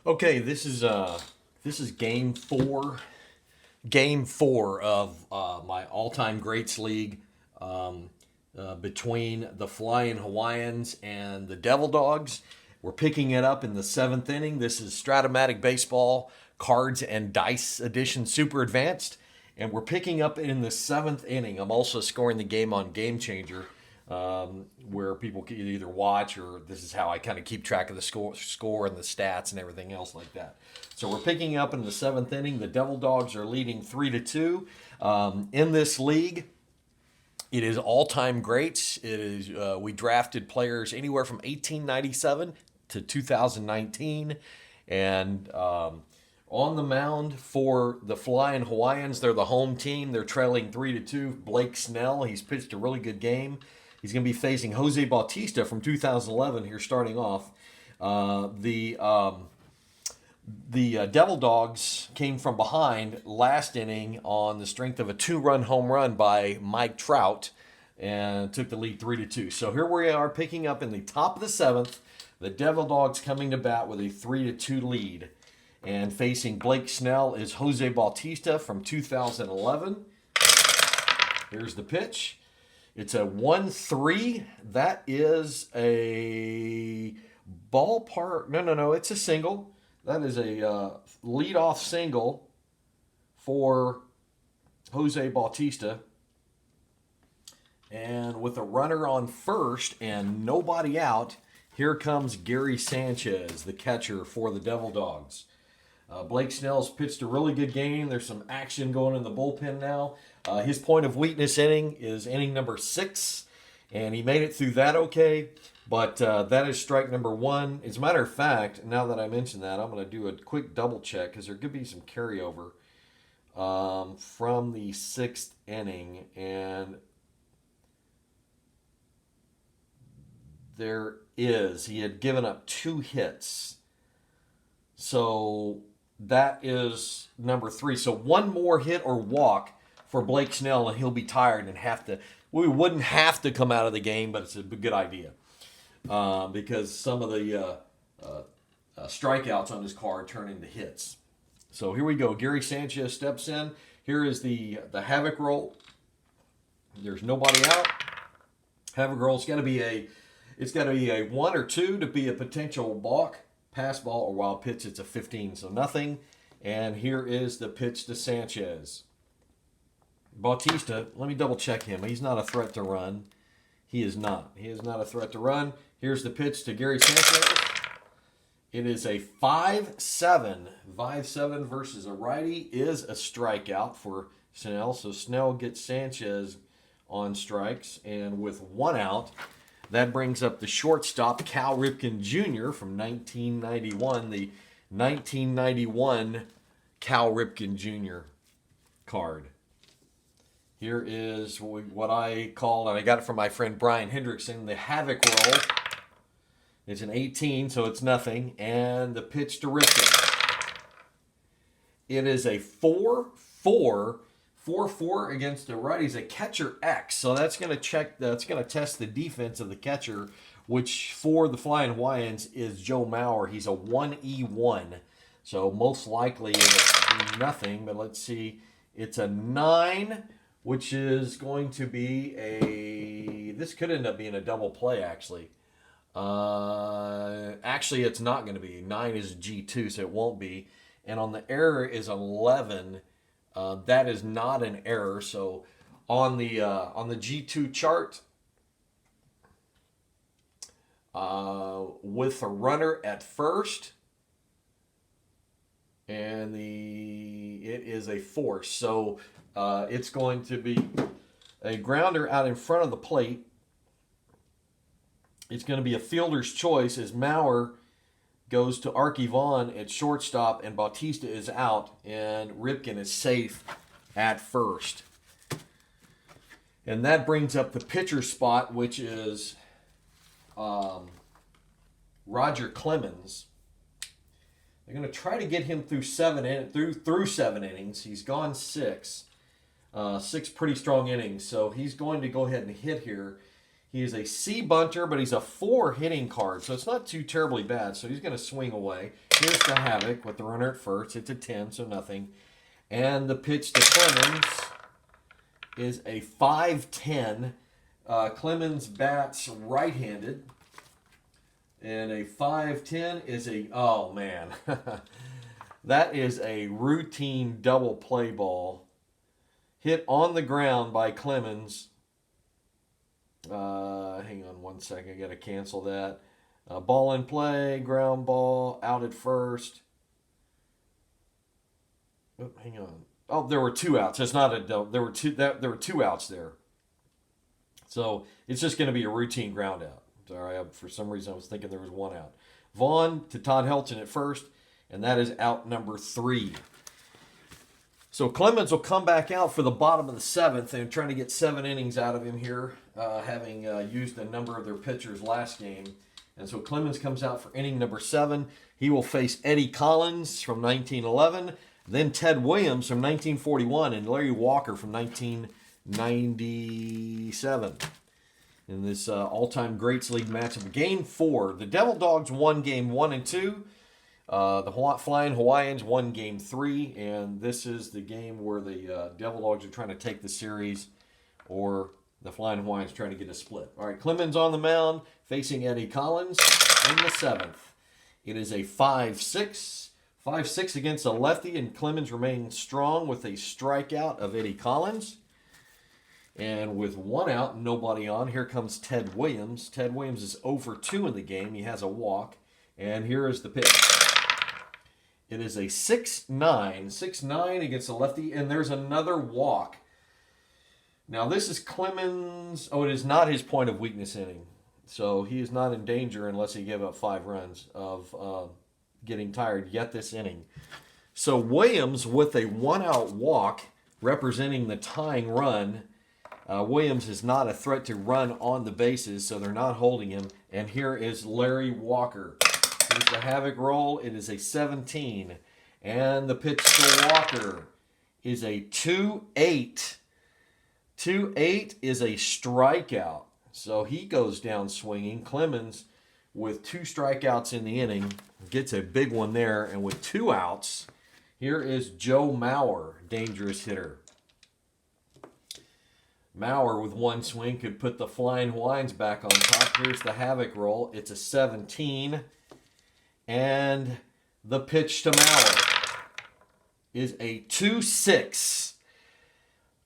Okay, this is game four of my all-time greats league between the Flyin Hawaiians and the Devil Dogs. We're picking it up in the seventh inning. This is Strat-o-matic baseball cards and dice edition, super advanced, and we're picking up in the seventh inning. I'm also scoring the game on Game Changer, where people can either watch, or this is how I kind of keep track of the score and the stats and everything else like that. So we're picking up in the seventh inning. The Devil Dogs are leading 3-2 in this league. It is all-time greats. It is we drafted players anywhere from 1897 to 2019, and on the mound for the Flying Hawaiians, they're the home team. They're trailing 3-2. Blake Snell, he's pitched a really good game. He's going to be facing Jose Bautista from 2011 here, starting off. The Devil Dogs came from behind last inning on the strength of a two-run home run by Mike Trout and took the lead 3-2. So here we are picking up in the top of the seventh. The Devil Dogs coming to bat with a 3-2 lead. And facing Blake Snell is Jose Bautista from 2011. Here's the pitch. It's a 1-3. That is a ballpark. No. It's a single. That is a leadoff single for Jose Bautista. And with a runner on first and nobody out, here comes Gary Sanchez, the catcher for the Devil Dogs. Blake Snell's pitched a really good game. There's some action going in the bullpen now. His point of weakness inning is inning number 6, and he made it through that okay. But that is strike number 1. As a matter of fact, now that I mentioned that, I'm going to do a quick double check because there could be some carryover from the 6th inning. And there is. He had given up 2 hits. So that is number 3. So one more hit or walk for Blake Snell, and he'll be tired and we wouldn't have to come out of the game, but it's a good idea. Because some of the strikeouts on his card turn into hits. So here we go. Gary Sanchez steps in. Here is the havoc roll. There's nobody out. Havoc roll. It's got to be a 1 or 2 to be a potential balk, pass ball, or wild pitch. It's a 15, so nothing. And here is the pitch to Sanchez. Bautista. Let me double check him. He's not a threat to run. He is not. He is not a threat to run. Here's the pitch to Gary Sanchez. It is a 5-7. 5-7 versus a righty is a strikeout for Snell. So Snell gets Sanchez on strikes. And with 1 out, that brings up the shortstop, Cal Ripken Jr. from 1991. The 1991 Cal Ripken Jr. card. Here is what I call, and I got it from my friend Brian Hendrickson, the havoc roll. It's an 18, so it's nothing. And the pitch to Ripken. It is a 4-4. 4-4 against the righties, a catcher X. So that's going to test the defense of the catcher, which for the Flying Hawaiians is Joe Mauer. He's a 1E1. So most likely it'll be nothing, but let's see. It's a 9, which is going to be this could end up being a double play, actually. Actually, it's not going to be. 9 is G2, so it won't be. And on the error is 11. That is not an error. So on the G2 chart, with a runner at first, and it is a force. So it's going to be a grounder out in front of the plate. It's going to be a fielder's choice as Mauer goes to Arky Vaughn at shortstop, and Bautista is out, and Ripken is safe at first. And that brings up the pitcher spot, which is Roger Clemens. They're going to try to get him through 7 innings. He's gone 6. 6 pretty strong innings, so he's going to go ahead and hit here. He is a C bunter, but he's a 4 hitting card, so it's not too terribly bad. So he's going to swing away. Here's the Havoc with the runner at first. It's a 10, so nothing. And the pitch to Clemens is a 5-10. Clemens bats right-handed. And a 5-10 is a, oh man, that is a routine double play ball. Hit on the ground by Clemens. Hang on one second, I got to cancel that. Ball in play, ground ball, out at first. Oh, hang on. Oh, there were 2 outs. It's not a double. There were 2 outs there. So it's just going to be a routine ground out. Sorry, for some reason I was thinking there was 1 out. Vaughn to Todd Helton at first, and that is out number 3. So Clemens will come back out for the bottom of the 7th and trying to get 7 innings out of him here, having used a number of their pitchers last game. And so Clemens comes out for inning number 7. He will face Eddie Collins from 1911, then Ted Williams from 1941, and Larry Walker from 1997. In this all-time Greats League matchup. Game 4, the Devil Dogs won game 1 and 2. The Flyin Hawaiians won game 3, and this is the game where the Devil Dogs are trying to take the series, or the Flyin Hawaiians trying to get a split. All right, Clemens on the mound, facing Eddie Collins in the 7th. It is a 5-6. 5-6 against a lefty, and Clemens remains strong with a strikeout of Eddie Collins. And with 1 out, nobody on, here comes Ted Williams. Ted Williams is 0 for 2 in the game. He has a walk. And here is the pitch. It is a 6-9. 6-9 against a lefty, and there's another walk. Now, this is Clemens. Oh, it is not his point of weakness inning. So he is not in danger unless he gave up 5 runs of getting tired yet this inning. So Williams with a 1-out walk representing the tying run. Williams is not a threat to run on the bases, so they're not holding him. And here is Larry Walker. Here's the Havoc roll. It is a 17. And the pitch to Walker is a 2-8. 2-8 is a strikeout. So he goes down swinging. Clemens, with 2 strikeouts in the inning, gets a big one there. And with 2 outs, here is Joe Mauer, dangerous hitter. Mauer with 1 swing could put the Flyin Hawaiians back on top. Here's the Havoc roll. It's a 17. And the pitch to Mauer is a 2-6.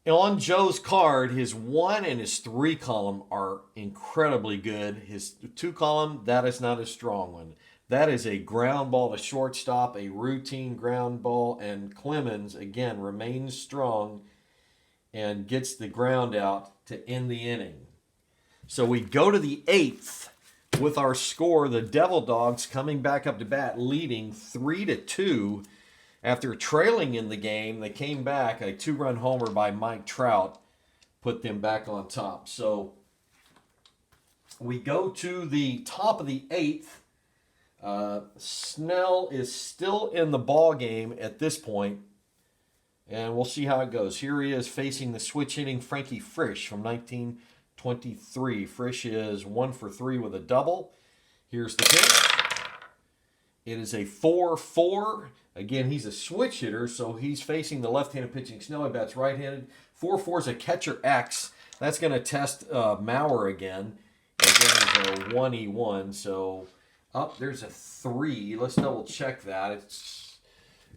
On Joe's card, his 1 and his 3 column are incredibly good. His 2 column, that is not a strong one. That is a ground ball to shortstop, a routine ground ball, and Clemens, again, remains strong and gets the ground out to end the inning. So we go to the 8th with our score, the Devil Dogs coming back up to bat, leading 3-2. After trailing in the game, they came back. A 2-run homer by Mike Trout put them back on top. So we go to the top of the 8th. Snell is still in the ball game at this point. And we'll see how it goes. Here he is facing the switch-hitting Frankie Frisch from 1923. Frisch is 1 for 3 with a double. Here's the pitch. It is a 4-4. Again, he's a switch hitter, so he's facing the left-handed pitching Snell. He bats right-handed. 4-4 is a catcher X. That's going to test Mauer again. Again, it's a 1-E-1. So, there's a 3. Let's double-check that. It's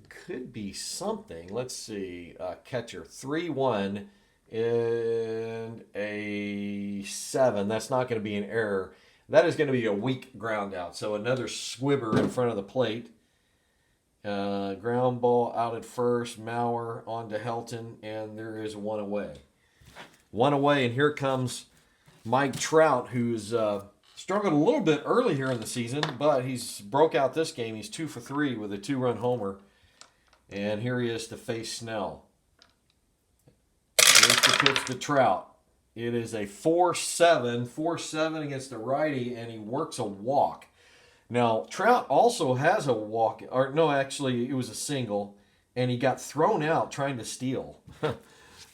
could be something. Let's see. Catcher 3-1 and a 7. That's not going to be an error. That is going to be a weak ground out. So another swibber in front of the plate. Ground ball out at first. Mauer on to Helton, and there is 1 away. 1 away, and here comes Mike Trout, who's struggled a little bit early here in the season, but he's broke out this game. He's 2 for 3 with a 2-run homer. And here he is to face Snell. Here's the pitch to Trout. It is a 4-7. 4-7 against the righty, and he works a walk. Now, Trout also has a walk. Or no, actually, it was a single. And he got thrown out trying to steal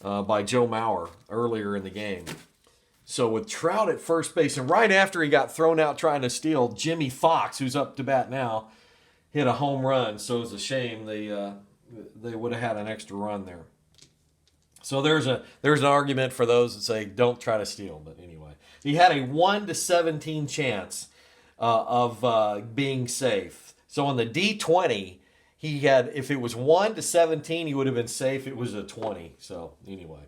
by Joe Mauer earlier in the game. So with Trout at first base, and right after he got thrown out trying to steal, Jimmy Fox, who's up to bat now, hit a home run. So it's a shame they would have had an extra run there. So there's an argument for those that say don't try to steal. But anyway, he had a 1-17 chance of being safe. So on the D20, he had, if it was 1-17, he would have been safe. It was a 20. So anyway,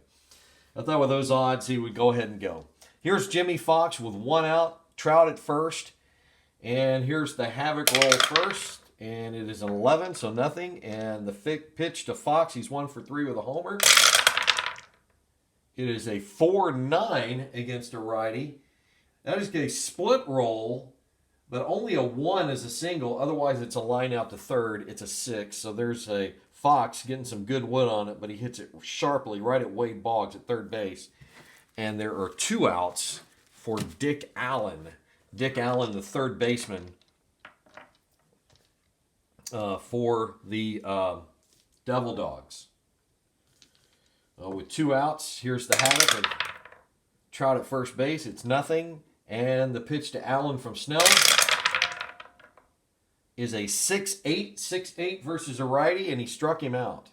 I thought with those odds, he would go ahead and go. Here's Jimmy Fox with 1 out, Trout at first. And here's the Havoc roll first. And it is an 11, so nothing. And the pitch to Fox, he's 1 for 3 with a homer. It is a 4-9 against a righty. That is a split roll, but only a 1 is a single. Otherwise, it's a line out to third. It's a 6. So there's a Fox getting some good wood on it, but he hits it sharply right at Wade Boggs at third base. And there are 2 outs for Dick Allen. Dick Allen, the third baseman for the Devil Dogs. With 2 outs, here's the Havoc and Trout at first base. It's nothing. And the pitch to Allen from Snell is a 6-8 versus a righty, and he struck him out.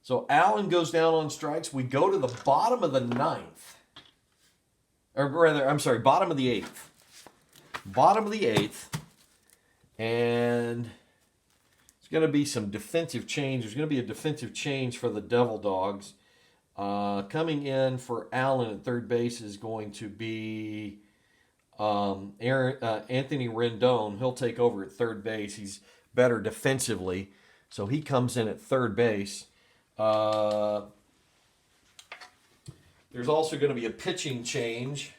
So Allen goes down on strikes. We go to the bottom of the 9th. Or rather, I'm sorry, bottom of the 8th. Bottom of the 8th. And it's going to be some defensive change. There's going to be a defensive change for the Devil Dogs. Coming in for Allen at third base is going to be Anthony Rendon. He'll take over at third base. He's better defensively. So he comes in at third base. There's also going to be a pitching change.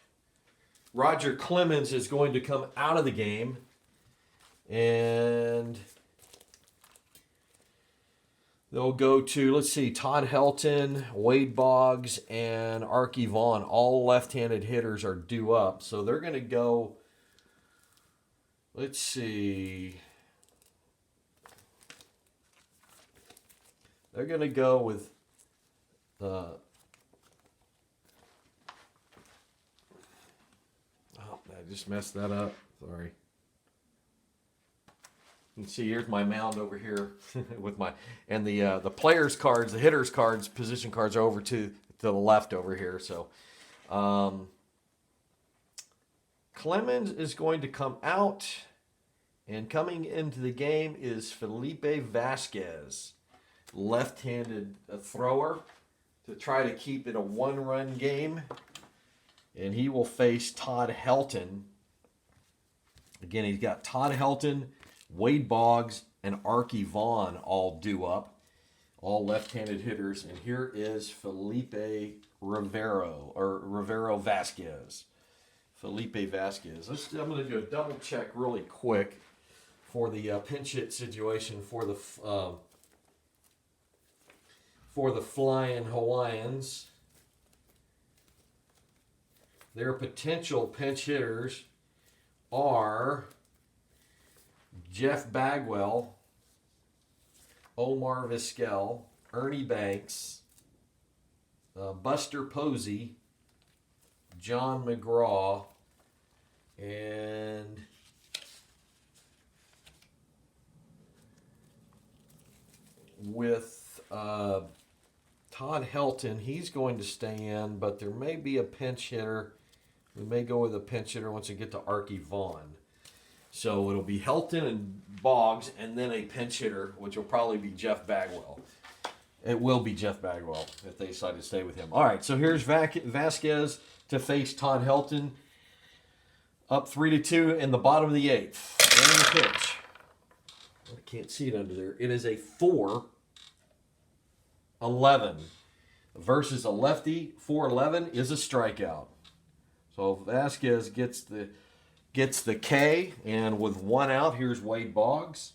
Roger Clemens is going to come out of the game. And they'll go to, let's see, Todd Helton, Wade Boggs, and Arky Vaughan. All left-handed hitters are due up. So they're going to go, let's see. They're going to go with I just messed that up. Sorry. You can see here's my mound over here with my, and the players' cards, the hitters' cards, position cards are over to the left over here. So Clemens is going to come out, and coming into the game is Felipe Vasquez, left-handed thrower, to try to keep it a 1-run game. And he will face Todd Helton. Again, he's got Todd Helton, Wade Boggs, and Arky Vaughan all due up. All left-handed hitters. And here is Felipe Rivero Vasquez. Felipe Vasquez. I'm going to do a double check really quick for the pinch hit situation for the Flyin Hawaiians. Their potential pinch hitters are Jeff Bagwell, Omar Vizquel, Ernie Banks, Buster Posey, John McGraw, and with Todd Helton, he's going to stay in, but there may be a pinch hitter. We may go with a pinch hitter once we get to Arky Vaughan. So it'll be Helton and Boggs, and then a pinch hitter, which will probably be Jeff Bagwell. It will be Jeff Bagwell if they decide to stay with him. All right, so here's Vasquez to face Todd Helton. Up 3-2 in the bottom of the 8th. And the pitch. I can't see it under there. It is a 4-11 versus a lefty. 4-11 is a strikeout. So Vasquez gets the K, and with 1 out, here's Wade Boggs.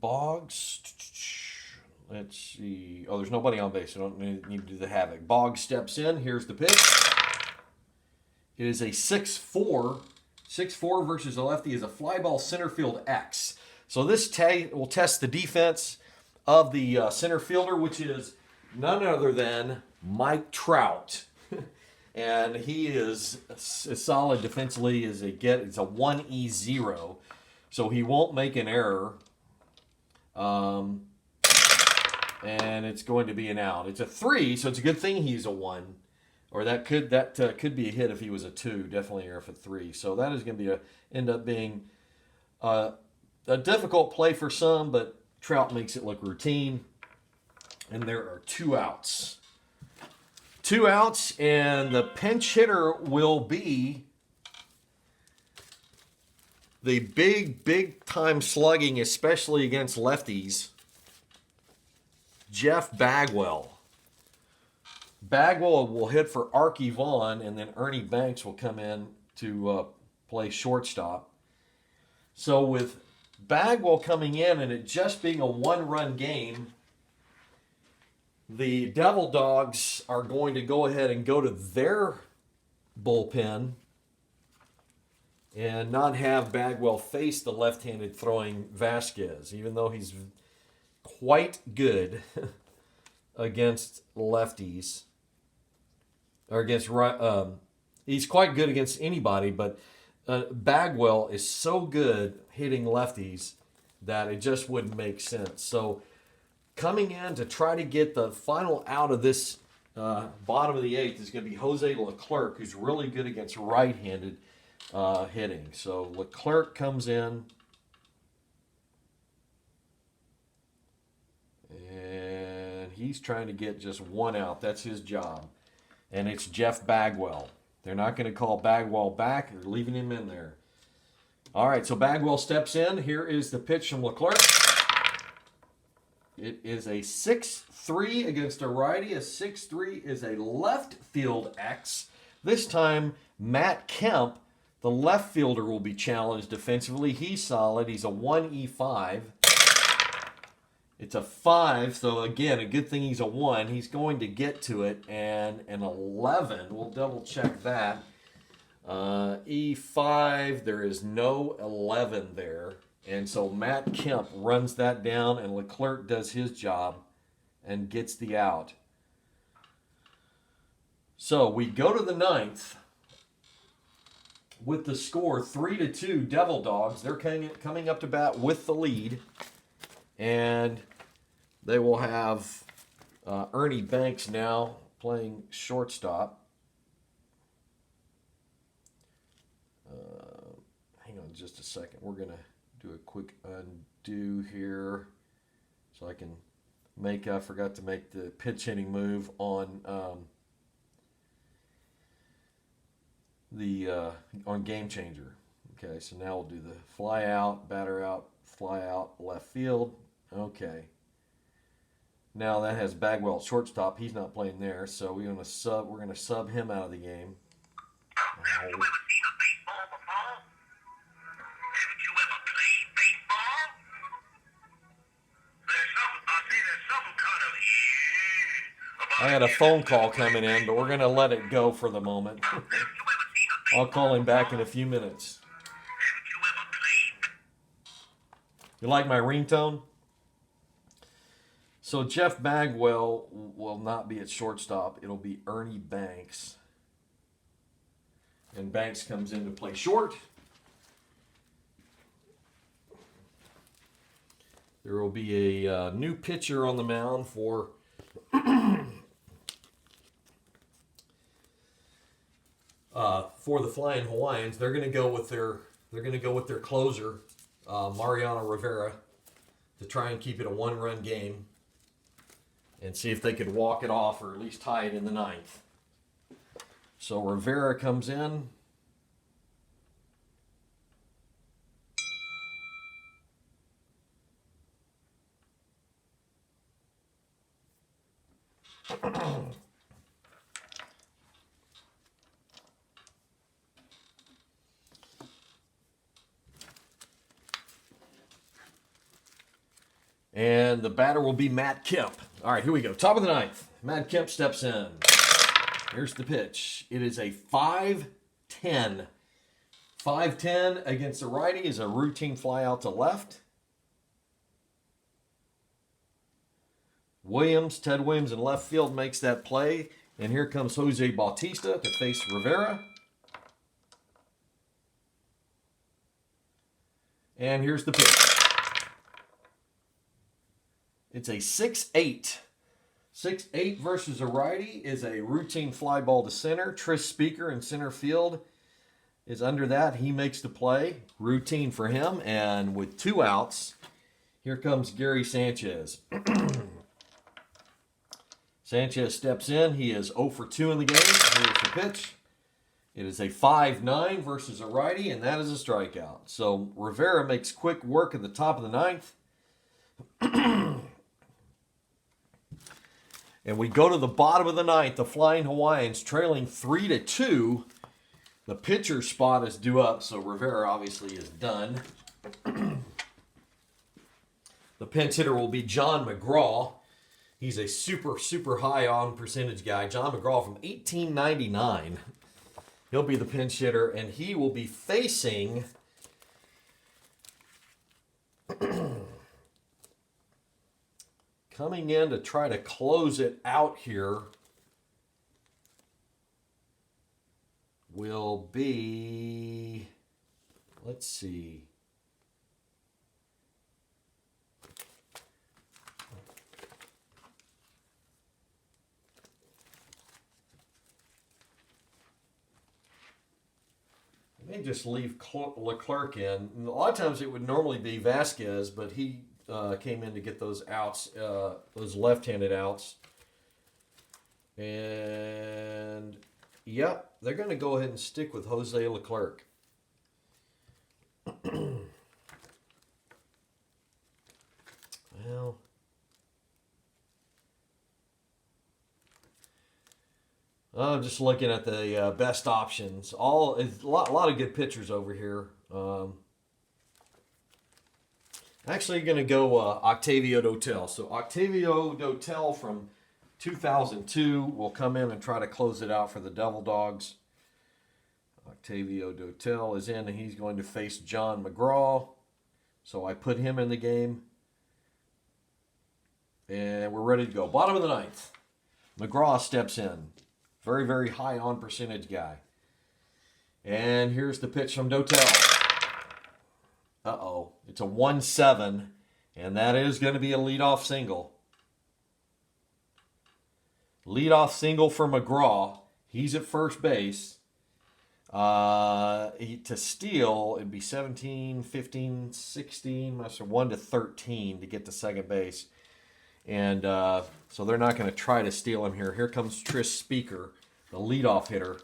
Boggs, let's see. Oh, there's nobody on base, so I don't need to do the havoc. Boggs steps in. Here's the pitch. It is a 6-4. 6-4 versus a lefty is a fly ball center field X. So this will test the defense of the center fielder, which is none other than Mike Trout. And he is as solid defensively as they get. It's a 1E0. So he won't make an error. And it's going to be an out. It's a 3, so it's a good thing he's a 1. Or that could be a hit if he was a 2. Definitely error for 3. So that is going to end up being a difficult play for some, but Trout makes it look routine. And there are 2 outs. 2 outs, and the pinch hitter will be the big time slugging, especially against lefties, Jeff Bagwell. Bagwell will hit for Arky Vaughn, and then Ernie Banks will come in to play shortstop. So with Bagwell coming in and it just being a 1-run game, the Devil Dogs are going to go ahead and go to their bullpen and not have Bagwell face the left-handed throwing Vasquez, even though he's quite good against lefties. Or against he's quite good against anybody, but Bagwell is so good hitting lefties that it just wouldn't make sense. So coming in to try to get the final out of this bottom of the 8th is going to be Jose Leclerc, who's really good against right-handed hitting. So Leclerc comes in, and he's trying to get just 1 out. That's his job. And it's Jeff Bagwell. They're not going to call Bagwell back. They're leaving him in there. All right, so Bagwell steps in. Here is the pitch from Leclerc. It is a 6-3 against a righty. A 6-3 is a left field X. This time, Matt Kemp, the left fielder, will be challenged defensively. He's solid. He's a 1E5. It's a 5, so again, a good thing he's a 1. He's going to get to it, and an 11. We'll double check that. E5, there is no 11 there. And so Matt Kemp runs that down, and Leclerc does his job and gets the out. So we go to the 9th with the score 3-2 Devil Dogs. They're coming up to bat with the lead. And they will have Ernie Banks now playing shortstop. Hang on just a second. We're going to do a quick undo here so I can I forgot to make the pitch hitting move on on Game Changer. Okay, so now we'll do the fly out, batter out, fly out, left field. Okay. Now that has Bagwell at shortstop. He's not playing there, so we're going to sub him out of the game. Have you ever seen a baseball before? Haven't you ever played baseball? There's something kind of I had a phone call coming in, but we're going to let it go for the moment. I'll call him back in a few minutes. Haven't you ever played? You like my ringtone? So Jeff Bagwell will not be at shortstop. It'll be Ernie Banks. And Banks comes in to play short. There will be a new pitcher on the mound for the Flyin Hawaiians. They're going to go with their closer, Mariano Rivera, to try and keep it a 1-run game and see if they could walk it off or at least tie it in the 9th. So Rivera comes in. And the batter will be Matt Kemp. All right, here we go. Top of the 9th. Matt Kemp steps in. Here's the pitch. It is a 5-10. 5-10 against the righty is a routine fly out to left. Ted Williams in left field makes that play. And here comes Jose Bautista to face Rivera. And here's the pitch. It's a 6-8. 6-8 versus a righty is a routine fly ball to center. Tris Speaker in center field is under that. He makes the play. Routine for him. And with 2 outs, here comes Gary Sanchez. Sanchez steps in. He is 0 for 2 in the game. Here's the pitch. It is a 5-9 versus a righty, and that is a strikeout. So Rivera makes quick work at the top of the 9th. And we go to the bottom of the 9th. The Flyin Hawaiians trailing 3-2. The pitcher spot is due up, so Rivera obviously is done. The pinch hitter will be John McGraw. He's a super, super high on percentage guy. John McGraw from 1899. He'll be the pinch hitter, and he will be facing coming in to try to close it out here will be, let's see. They just leave Leclerc in. A lot of times it would normally be Vasquez, but he came in to get those outs, those left-handed outs. And, yep, they're going to go ahead and stick with Jose Leclerc. Well, I'm just looking at the best options. A lot of good pitchers over here. Actually, going to go Octavio Dotel. So Octavio Dotel from 2002 will come in and try to close it out for the Devil Dogs. Octavio Dotel is in, and he's going to face John McGraw. So I put him in the game. And we're ready to go. Bottom of the 9th. McGraw steps in. Very, very high on percentage guy. And here's the pitch from Dotel. Uh-oh. It's a 1-7, and that is going to be a leadoff single. Leadoff single for McGraw. He's at first base. To steal, it'd be 17, 15, 16, 1-13 to get to second base. And so they're not going to try to steal him here. Here comes Tris Speaker, the leadoff hitter.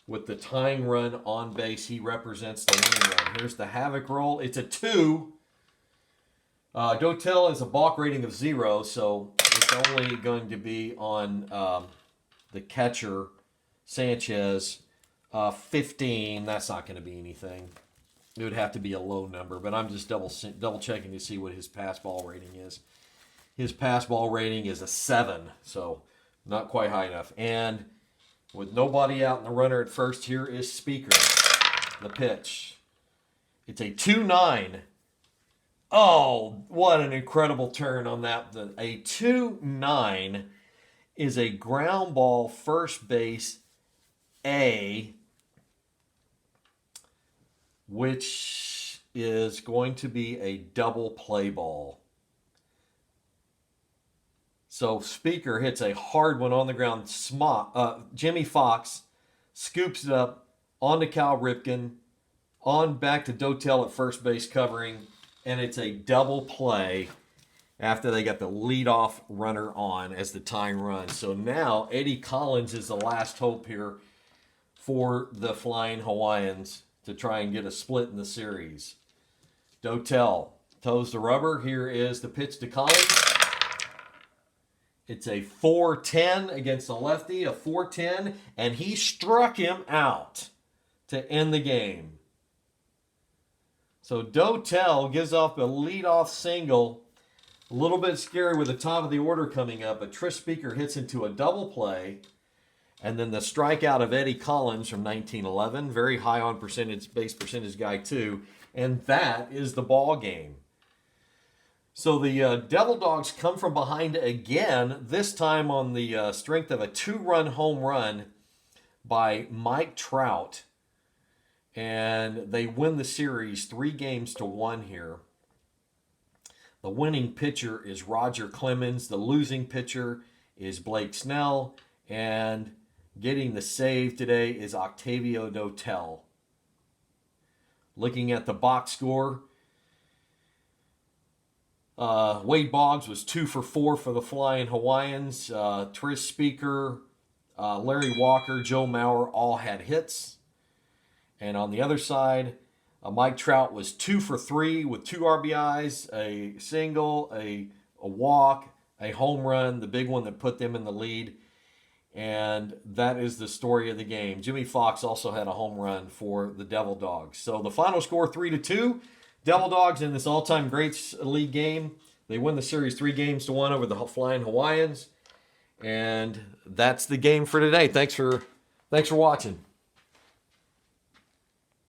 With the tying run on base, he represents the winning run. Here's the havoc roll. It's a 2. Dotel is a balk rating of 0, so it's only going to be on the catcher, Sanchez, 15. That's not going to be anything. It would have to be a low number, but I'm just double checking to see what his pass ball rating is. His pass ball rating is a 7, so not quite high enough. And with nobody out and the runner at first, here is Speaker, the pitch. It's a 2-9. Oh, what an incredible turn on that. A 2-9 is a ground ball first base A, which is going to be a double play ball. So Speaker hits a hard one on the ground. Jimmy Fox scoops it up onto Cal Ripken, on back to Dotel at first base covering, and it's a double play after they got the leadoff runner on as the tying run. So now Eddie Collins is the last hope here for the Flyin Hawaiians to try and get a split in the series. Dotel toes the rubber. Here is the pitch to Collins. It's a 4-10 against the lefty, a 4-10, and he struck him out to end the game. So Dotel gives off a leadoff single. A little bit scary with the top of the order coming up, but Tris Speaker hits into a double play. And then the strikeout of Eddie Collins from 1911, very high on base percentage guy too. And that is the ball game. So the Devil Dogs come from behind again, this time on the strength of a 2-run home run by Mike Trout. And they win the series 3-1 here. The winning pitcher is Roger Clemens. The losing pitcher is Blake Snell. And getting the save today is Octavio Dotel. Looking at the box score, Wade Boggs was 2 for 4 for the Flyin Hawaiians. Tris Speaker, Larry Walker, Joe Mauer all had hits. And on the other side, Mike Trout was 2 for 3 with 2 RBIs, a single, a walk, a home run, the big one that put them in the lead. And that is the story of the game. Jimmy Fox also had a home run for the Devil Dogs. So the final score 3-2. Devil Dogs in this all-time greats league game. They win the series 3-1 over the Flyin Hawaiians. And that's the game for today. Thanks for watching.